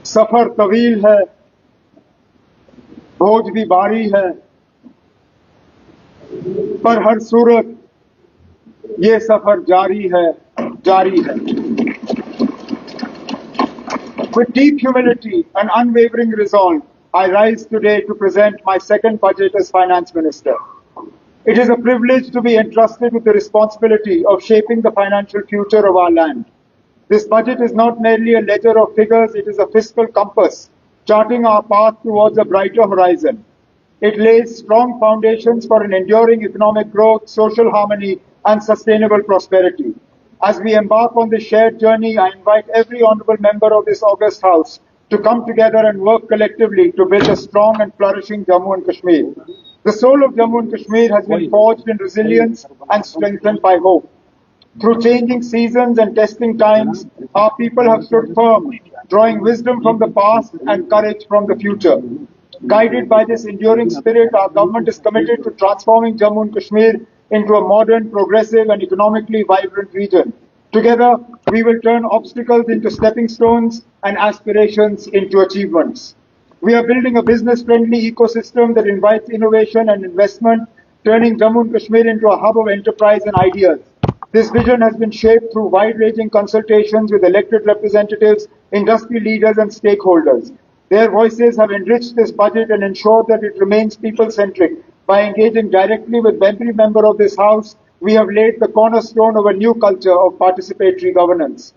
सफर तवील है, बोझ भी भारी है, पर हर सूरत ये सफर जारी है, जारी है. With deep humility and unwavering resolve, I rise today to present my second budget as Finance Minister. It is a privilege to be entrusted with the responsibility of shaping the financial future of our land. This budget is not merely a ledger of figures, it is a fiscal compass, charting our path towards a brighter horizon. It lays strong foundations for an enduring economic growth, social harmony, and sustainable prosperity. As we embark on this shared journey, I invite every honourable member of this august House to come together and work collectively to build a strong and flourishing Jammu and Kashmir. The soul of Jammu and Kashmir has been forged in resilience and strengthened by hope. Through changing seasons and testing times, our people have stood firm, drawing wisdom from the past and courage from the future. Guided by this enduring spirit, our government is committed to transforming Jammu and Kashmir into a modern, progressive and economically vibrant region. Together, we will turn obstacles into stepping stones and aspirations into achievements. We are building a business-friendly ecosystem that invites innovation and investment, turning Jammu and Kashmir into a hub of enterprise and ideas. This vision has been shaped through wide-ranging consultations with elected representatives, industry leaders and stakeholders. Their voices have enriched this budget and ensured that it remains people-centric. By engaging directly with every member of this House, we have laid the cornerstone of a new culture of participatory governance.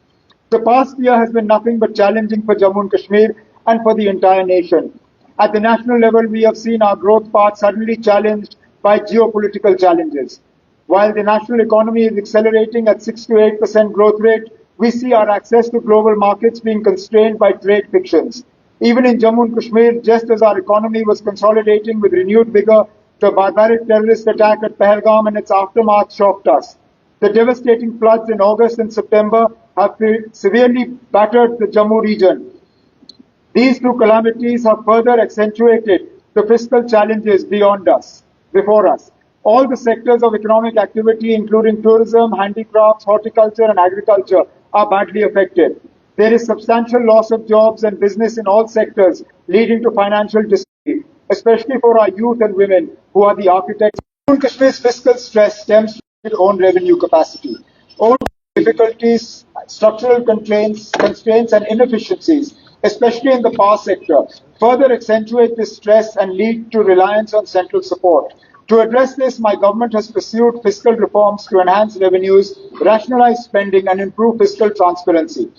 The past year has been nothing but challenging for Jammu and Kashmir and for the entire nation. At the national level, we have seen our growth path suddenly challenged by geopolitical challenges. While the national economy is accelerating at 6 to 8% growth rate, we see our access to global markets being constrained by trade frictions. Even in Jammu and Kashmir, just as our economy was consolidating with renewed vigor, the barbaric terrorist attack at Pahalgam and its aftermath shocked us. The devastating floods in August and September have severely battered the Jammu region. These two calamities have further accentuated the fiscal challenges before us. All the sectors of economic activity, including tourism, handicrafts, horticulture, and agriculture, are badly affected. There is substantial loss of jobs and business in all sectors, leading to financial disarray, especially for our youth and women, who are the architects. Jammu and Kashmir's fiscal stress stems from its own revenue capacity. Own difficulties, structural constraints, and inefficiencies, especially in the power sector, further accentuate this stress and lead to reliance on central support. To address this, my government has pursued fiscal reforms to enhance revenues, rationalize spending, and improve fiscal transparency.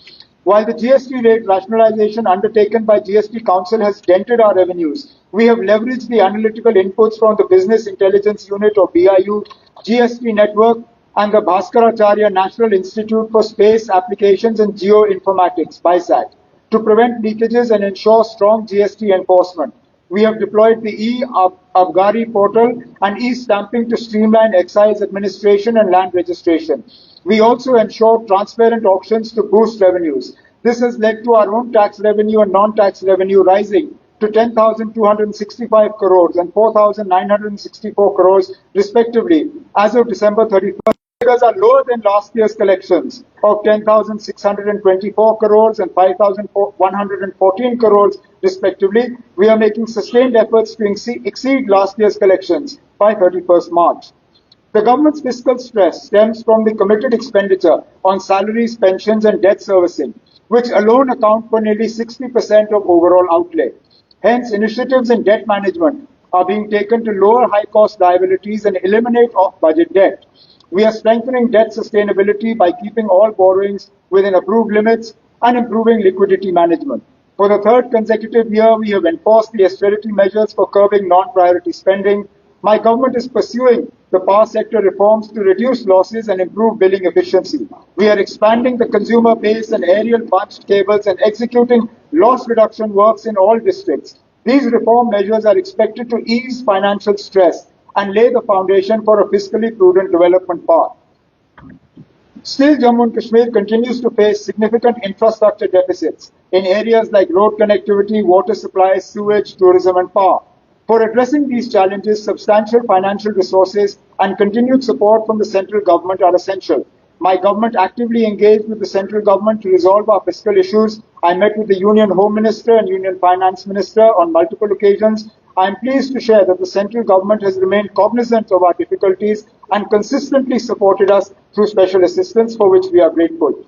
While the GST rate rationalization undertaken by GST Council has dented our revenues, we have leveraged the analytical inputs from the Business Intelligence Unit or BIU, GST Network, and the Bhaskaracharya National Institute for Space Applications and Geoinformatics, BISAT, to prevent leakages and ensure strong GST enforcement. We have deployed the e-Abgari portal and e-stamping to streamline excise administration and land registration. We also ensure transparent auctions to boost revenues. This has led to our own tax revenue and non-tax revenue rising to 10,265 crores and 4,964 crores respectively as of December 31st. Figures are lower than last year's collections of 10,624 crores and 5,114 crores respectively. We are making sustained efforts to exceed last year's collections by 31st March. The government's fiscal stress stems from the committed expenditure on salaries, pensions and debt servicing, which alone account for nearly 60% of overall outlay. Hence, initiatives in debt management are being taken to lower high-cost liabilities and eliminate off-budget debt. We are strengthening debt sustainability by keeping all borrowings within approved limits and improving liquidity management. For the third consecutive year, we have enforced the austerity measures for curbing non-priority spending. My government is pursuing the power sector reforms to reduce losses and improve billing efficiency. We are expanding the consumer base and aerial bunched cables and executing loss reduction works in all districts. These reform measures are expected to ease financial stress and lay the foundation for a fiscally prudent development path. Still, Jammu and Kashmir continues to face significant infrastructure deficits in areas like road connectivity, water supply, sewage, tourism, and power. For addressing these challenges, substantial financial resources and continued support from the central government are essential. My government actively engaged with the central government to resolve our fiscal issues. I met with the Union Home Minister and Union Finance Minister on multiple occasions. I am pleased to share that the central government has remained cognizant of our difficulties and consistently supported us through special assistance, for which we are grateful.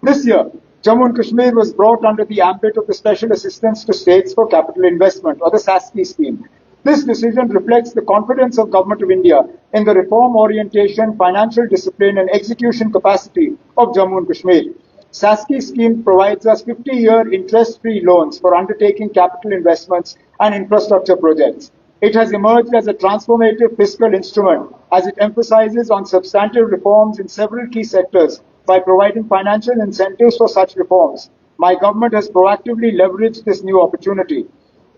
This year, Jammu and Kashmir was brought under the ambit of the Special Assistance to States for Capital Investment, or the SASCI scheme. This decision reflects the confidence of Government of India in the reform orientation, financial discipline and execution capacity of Jammu and Kashmir. SASCI scheme provides us 50-year interest-free loans for undertaking capital investments and infrastructure projects. It has emerged as a transformative fiscal instrument as it emphasizes on substantive reforms in several key sectors by providing financial incentives for such reforms. My government has proactively leveraged this new opportunity.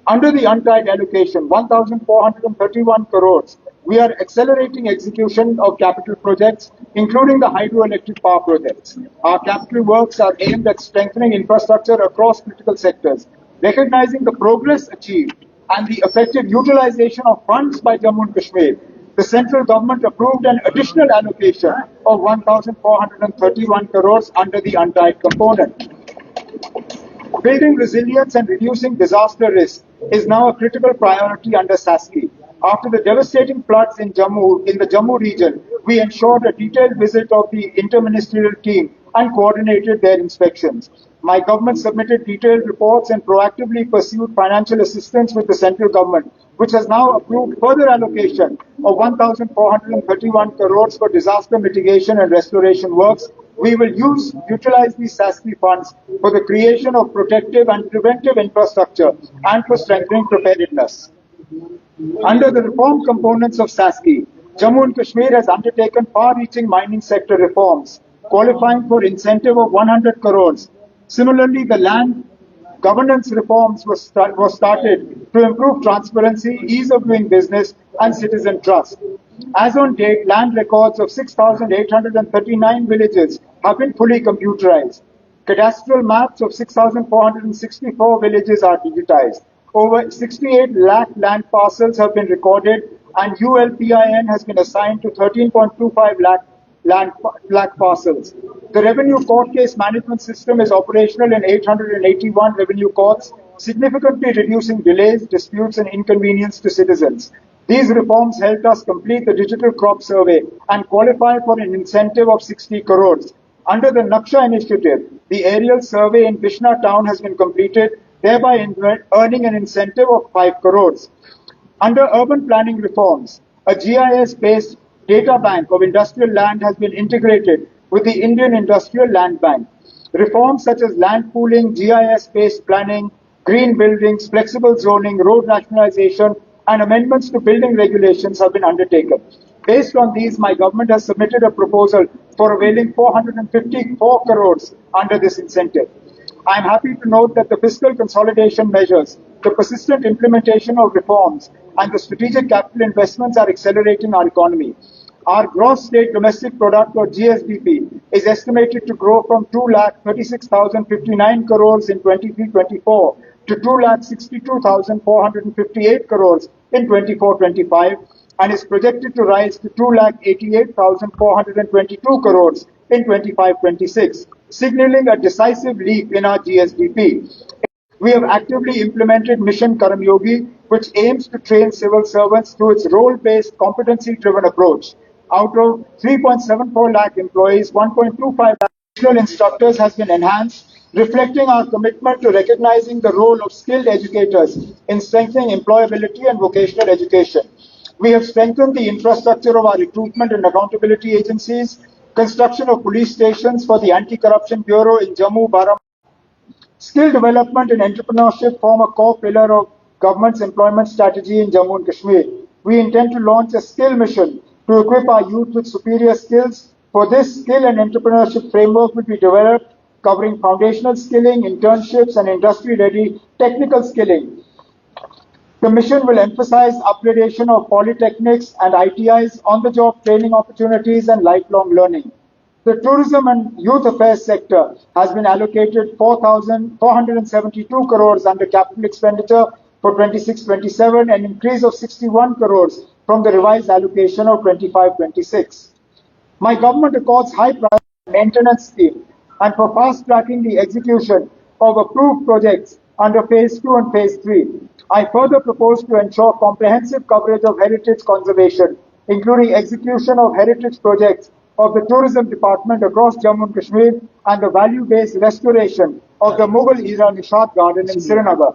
Under the untied allocation, 1,431 crores, we are accelerating execution of capital projects, including the hydroelectric power projects. Our capital works are aimed at strengthening infrastructure across critical sectors. Recognizing the progress achieved and the effective utilization of funds by Jammu and Kashmir, the central government approved an additional allocation of 1,431 crores under the untied component. Building resilience and reducing disaster risk is now a critical priority under SASCI. After the devastating floods in the Jammu region, we ensured a detailed visit of the interministerial team and coordinated their inspections. My government submitted detailed reports and proactively pursued financial assistance with the central government, which has now approved further allocation of 1,431 crores for disaster mitigation and restoration works. We will utilize these SASCI funds for the creation of protective and preventive infrastructure and for strengthening preparedness. Under the reform components of SASCI, Jammu and Kashmir has undertaken far-reaching mining sector reforms, qualifying for incentive of 100 crores. Similarly, the land governance reforms was started to improve transparency, ease of doing business, and citizen trust. As on date, land records of 6,839 villages have been fully computerized. Cadastral maps of 6,464 villages are digitized. Over 68 lakh land parcels have been recorded, and ULPIN has been assigned to 13.25 lakh parcels. The revenue court case management system is operational in 881 revenue courts, significantly reducing delays, disputes, and inconvenience to citizens. These reforms helped us complete the digital crop survey and qualify for an incentive of 60 crores. Under the Naksha initiative, the aerial survey in Bishna town has been completed, thereby earning an incentive of 5 crores. Under urban planning reforms, a GIS-based data bank of industrial land has been integrated with the Indian Industrial Land Bank. Reforms such as land pooling, GIS-based planning, green buildings, flexible zoning, road rationalization, and amendments to building regulations have been undertaken. Based on these, my government has submitted a proposal for availing 454 crores under this incentive. I am happy to note that the fiscal consolidation measures, the persistent implementation of reforms, and the strategic capital investments are accelerating our economy. Our gross state domestic product, or GSDP, is estimated to grow from 2,36,059 crores in 23-24 to 2,62,458 crores in 24-25 and is projected to rise to 2,88,422 crores in 25-26, signaling a decisive leap in our GSDP. We have actively implemented Mission Karmyogi, which aims to train civil servants through its role-based, competency-driven approach. Out of 3.74 lakh employees, 1.25 lakh additional instructors has been enhanced, reflecting our commitment to recognizing the role of skilled educators in strengthening employability and vocational education. We have strengthened the infrastructure of our recruitment and accountability agencies, construction of police stations for the Anti-Corruption Bureau in Jammu, Baramulla. Skill development and entrepreneurship form a core pillar of government's employment strategy in Jammu and Kashmir. We intend to launch a skill mission to equip our youth with superior skills. For this, skill and entrepreneurship framework will be developed, covering foundational skilling, internships, and industry-ready technical skilling. The mission will emphasize upgradation of polytechnics and ITIs, on-the-job training opportunities, and lifelong learning. The tourism and youth affairs sector has been allocated 4,472 crores under capital expenditure for 26-27, an increase of 61 crores from the revised allocation of 25-26. My government accords high priority maintenance scheme and for fast-tracking the execution of approved projects under Phase 2 and Phase 3. I further propose to ensure comprehensive coverage of heritage conservation, including execution of heritage projects of the Tourism Department across Jammu and Kashmir and the value-based restoration of the Mughal-era Nishat Garden in Srinagar.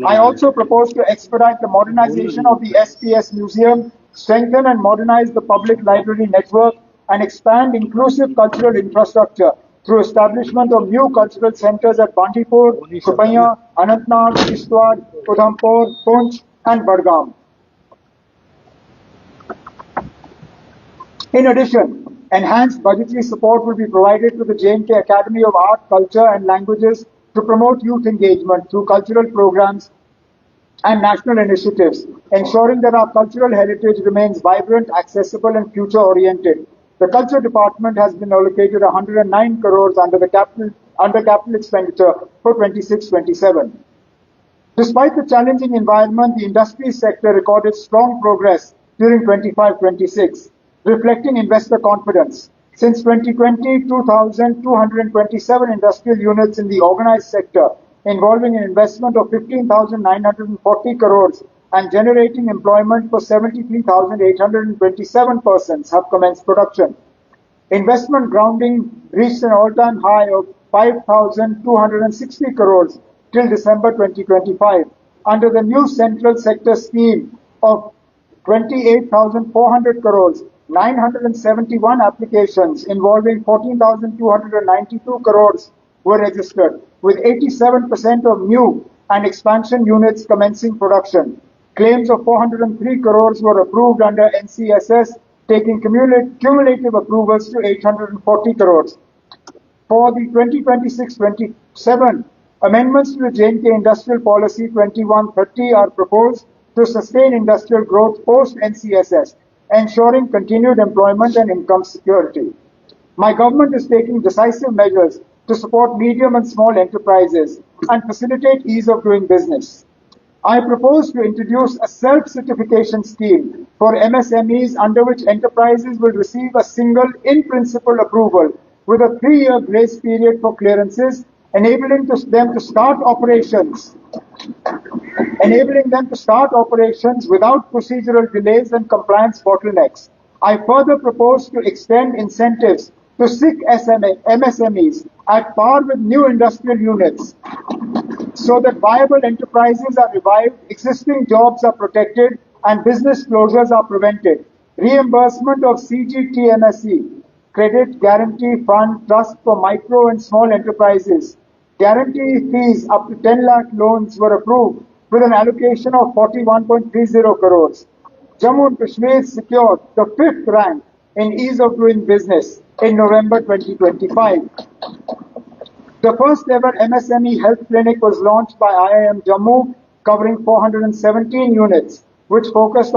I also propose to expedite the modernization of the SPS Museum, strengthen and modernize the public library network, and expand inclusive cultural infrastructure through establishment of new cultural centers at Bandipur, Shopaiya, Anantnag, Kishtwar, Udhampur, Poonch, and Budgam. In addition, enhanced budgetary support will be provided to the J&K Academy of Art, Culture and Languages to promote youth engagement through cultural programs and national initiatives, ensuring that our cultural heritage remains vibrant, accessible and future-oriented. The Culture Department has been allocated 109 crores under capital expenditure for 26-27. Despite the challenging environment, the industry sector recorded strong progress during 25-26, reflecting investor confidence. Since 2020, 2,227 industrial units in the organized sector, involving an investment of 15,940 crores and generating employment for 73,827 persons, have commenced production. Investment grounding reached an all-time high of 5,260 crores till December 2025. Under the new central sector scheme of 28,400 crores, 971 applications involving 14,292 crores were registered, with 87% of new and expansion units commencing production. Claims of 403 crores were approved under NCSS, taking cumulative approvals to 840 crores. For the 2026-27, amendments to the J&K Industrial Policy 2130 are proposed to sustain industrial growth post-NCSS, ensuring continued employment and income security. My government is taking decisive measures to support medium and small enterprises and facilitate ease of doing business. I propose to introduce a self-certification scheme for MSMEs under which enterprises will receive a single in-principle approval with a 3-year grace period for clearances, enabling them to start operations without procedural delays and compliance bottlenecks. I further propose to extend incentives to SIC MSMEs at par with new industrial units so that viable enterprises are revived, existing jobs are protected, and business closures are prevented. Reimbursement of CGTMSE, Credit Guarantee Fund Trust for Micro and Small Enterprises. Guarantee fees up to 10 lakh loans were approved with an allocation of 41.30 crores. Jammu and Kashmir secured the 5th rank in ease of doing business in November 2025. The first ever MSME health clinic was launched by IIM Jammu, covering 417 units, which focused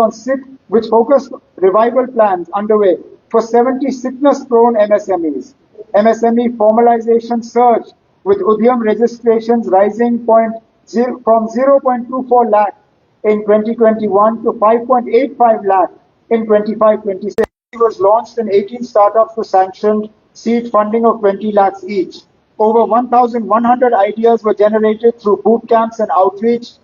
revival plans underway for 70 sickness-prone MSMEs. MSME formalization surged, with Udyam registrations rising from 0.24 lakh in 2021 to 5.85 lakh in 25-26. It was launched and 18 startups were sanctioned, seed funding of 20 lakhs each. Over 1,100 ideas were generated through boot camps and outreach.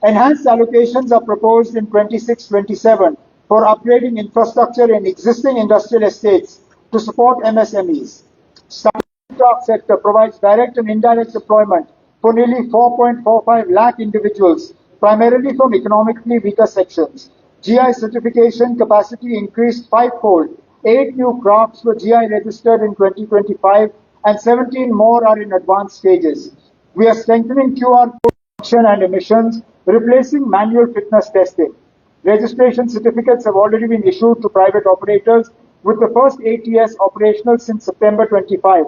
Enhanced allocations are proposed in 26-27 for upgrading infrastructure in existing industrial estates to support MSMEs. Startup sector provides direct and indirect employment for nearly 4.45 lakh individuals, primarily from economically weaker sections. GI certification capacity increased 5-fold. 8 new crafts were GI registered in 2025 and 17 more are in advanced stages. We are strengthening QR code detection and emissions, replacing manual fitness testing. Registration certificates have already been issued to private operators, with the first ATS operational since September 25.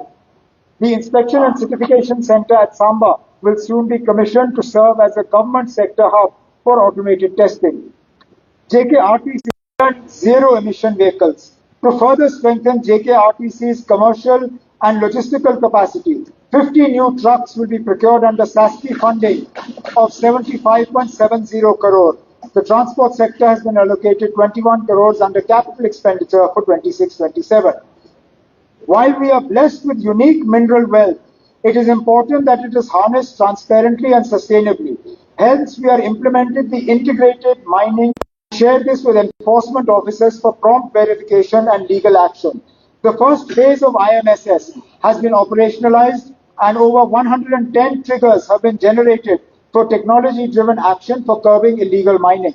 The Inspection and Certification Center at Samba will soon be commissioned to serve as a government sector hub for automated testing. JKRTC zero emission vehicles. To further strengthen JKRTC's commercial and logistical capacity, 50 new trucks will be procured under SASCI funding of 75.70 crore. The transport sector has been allocated 21 crores under capital expenditure for 26-27. While we are blessed with unique mineral wealth, it is important that it is harnessed transparently and sustainably. Hence, we are implementing the integrated mining, share this with enforcement officers for prompt verification and legal action. The first phase of IMSS has been operationalized and over 110 triggers have been generated for technology-driven action for curbing illegal mining.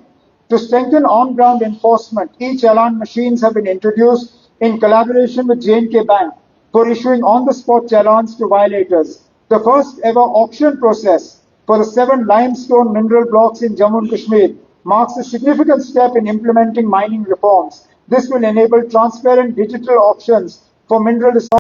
To strengthen on-ground enforcement, e-challan machines have been introduced in collaboration with J&K Bank for issuing on-the-spot challans to violators. The first ever auction process for the 7 limestone mineral blocks in Jammu and Kashmir marks a significant step in implementing mining reforms. This will enable transparent digital auctions for mineral resources.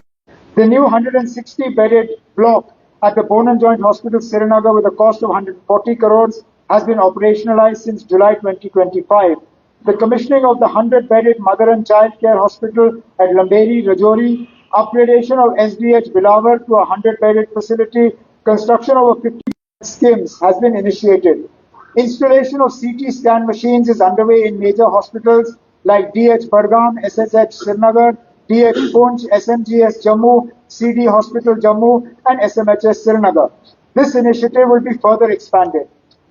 The new 160-bedded block at the Bone and Joint Hospital, Srinagar, with a cost of 140 crores, has been operationalized since July 2025. The commissioning of the 100-bedded Mother and Child Care Hospital at Lamberi, Rajouri, upgradation of SDH Bilawar to a 100-bedded facility, construction of a 50 skims has been initiated. Installation of CT scan machines is underway in major hospitals like DH Pargam, SSH Srinagar, DH Poonch, SMGS Jammu, CD Hospital Jammu, and SMHS Srinagar. This initiative will be further expanded.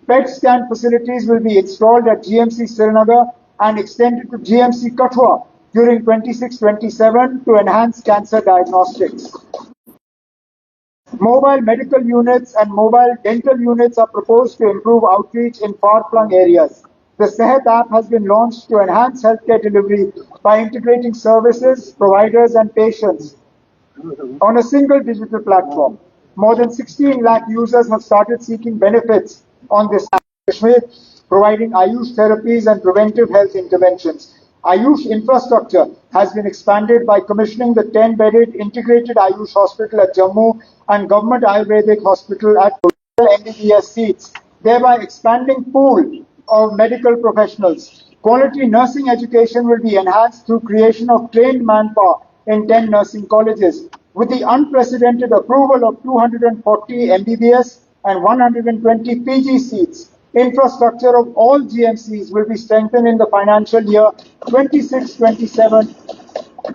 PET scan facilities will be installed at GMC Srinagar and extended to GMC Kathua during 26-27 to enhance cancer diagnostics. Mobile medical units and mobile dental units are proposed to improve outreach in far-flung areas. The Sehat app has been launched to enhance healthcare delivery by integrating services, providers and patients on a single digital platform. More than 16 lakh users have started seeking benefits on this app, providing Ayush therapies and preventive health interventions. Ayush infrastructure has been expanded by commissioning the 10-bedded integrated Ayush hospital at Jammu and government Ayurvedic hospital at MBBS seats, thereby expanding pool of medical professionals. Quality nursing education will be enhanced through creation of trained manpower in 10 nursing colleges. With the unprecedented approval of 240 MBBS and 120 PG seats, infrastructure of all GMCs will be strengthened in the financial year 26-27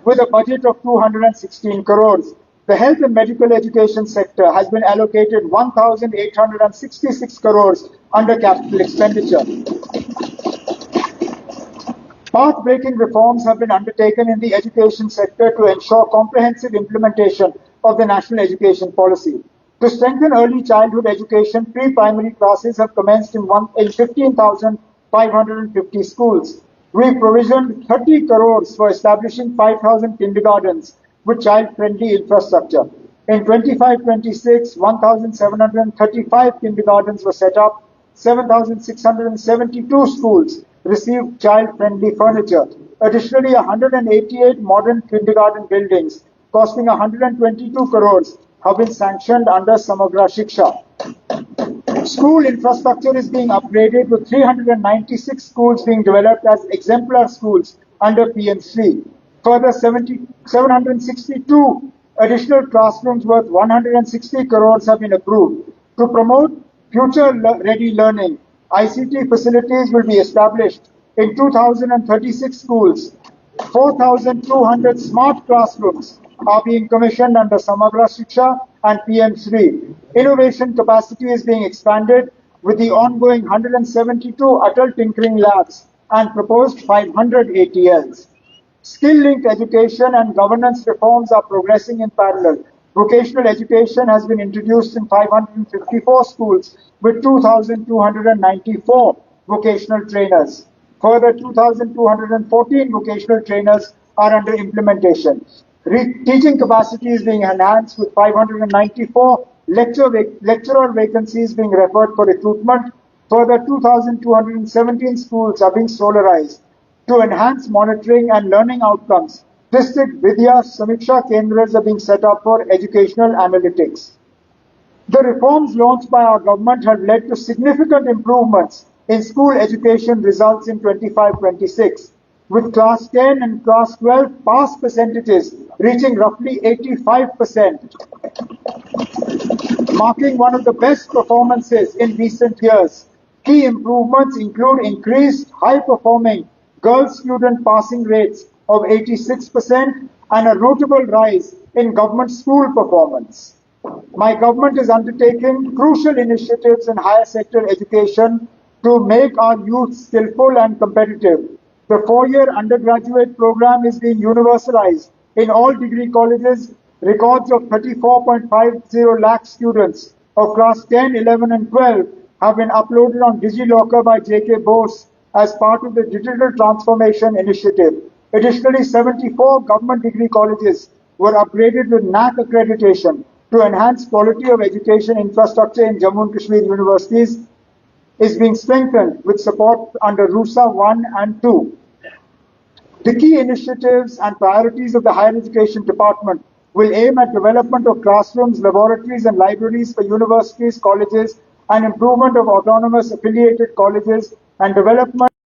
with a budget of 216 crores. The health and medical education sector has been allocated 1,866 crores under capital expenditure. Path-breaking reforms have been undertaken in the education sector to ensure comprehensive implementation of the National Education Policy. To strengthen early childhood education, pre-primary classes have commenced in 15,550 schools. We provisioned 30 crores for establishing 5,000 kindergartens with child-friendly infrastructure. In 25-26, 1,735 kindergartens were set up, 7,672 schools received child-friendly furniture. Additionally, 188 modern kindergarten buildings costing 122 crores have been sanctioned under Samagra Shiksha. School infrastructure is being upgraded with 396 schools being developed as exemplar schools under PM3. Further, 762 additional classrooms worth 160 crores have been approved. To promote future-ready learning, ICT facilities will be established in 2,036 schools. 4,200 smart classrooms are being commissioned under Samagra Shiksha and PM3. Innovation capacity is being expanded with the ongoing 172 Atal Tinkering Labs and proposed 500 ATLs. Skill-linked education and governance reforms are progressing in parallel. Vocational education has been introduced in 554 schools with 2,294 vocational trainers. Further, 2,214 vocational trainers are under implementation. Teaching capacity is being enhanced with 594 lecturer vacancies being referred for recruitment. Further, 2,217 schools are being solarized. To enhance monitoring and learning outcomes, District Vidya Samiksha Kendras are being set up for educational analytics. The reforms launched by our government have led to significant improvements in school education results in 25-26, with Class 10 and Class 12 pass percentages reaching roughly 85%, marking one of the best performances in recent years. Key improvements include increased high-performing girls student passing rates of 86% and a notable rise in government school performance. My government is undertaking crucial initiatives in higher sector education to make our youth skillful and competitive. The four-year undergraduate program is being universalized in all degree colleges. Records of 34.50 lakh students of class 10, 11 and 12 have been uploaded on DigiLocker by J.K. Bose as part of the Digital Transformation Initiative. Additionally, 74 government degree colleges were upgraded with NAC accreditation to enhance quality of education infrastructure in Jammu and Kashmir universities is being strengthened with support under RUSA 1 and 2. The key initiatives and priorities of the Higher Education Department will aim at development of classrooms, laboratories and libraries for universities, colleges, and improvement of autonomous affiliated colleges and development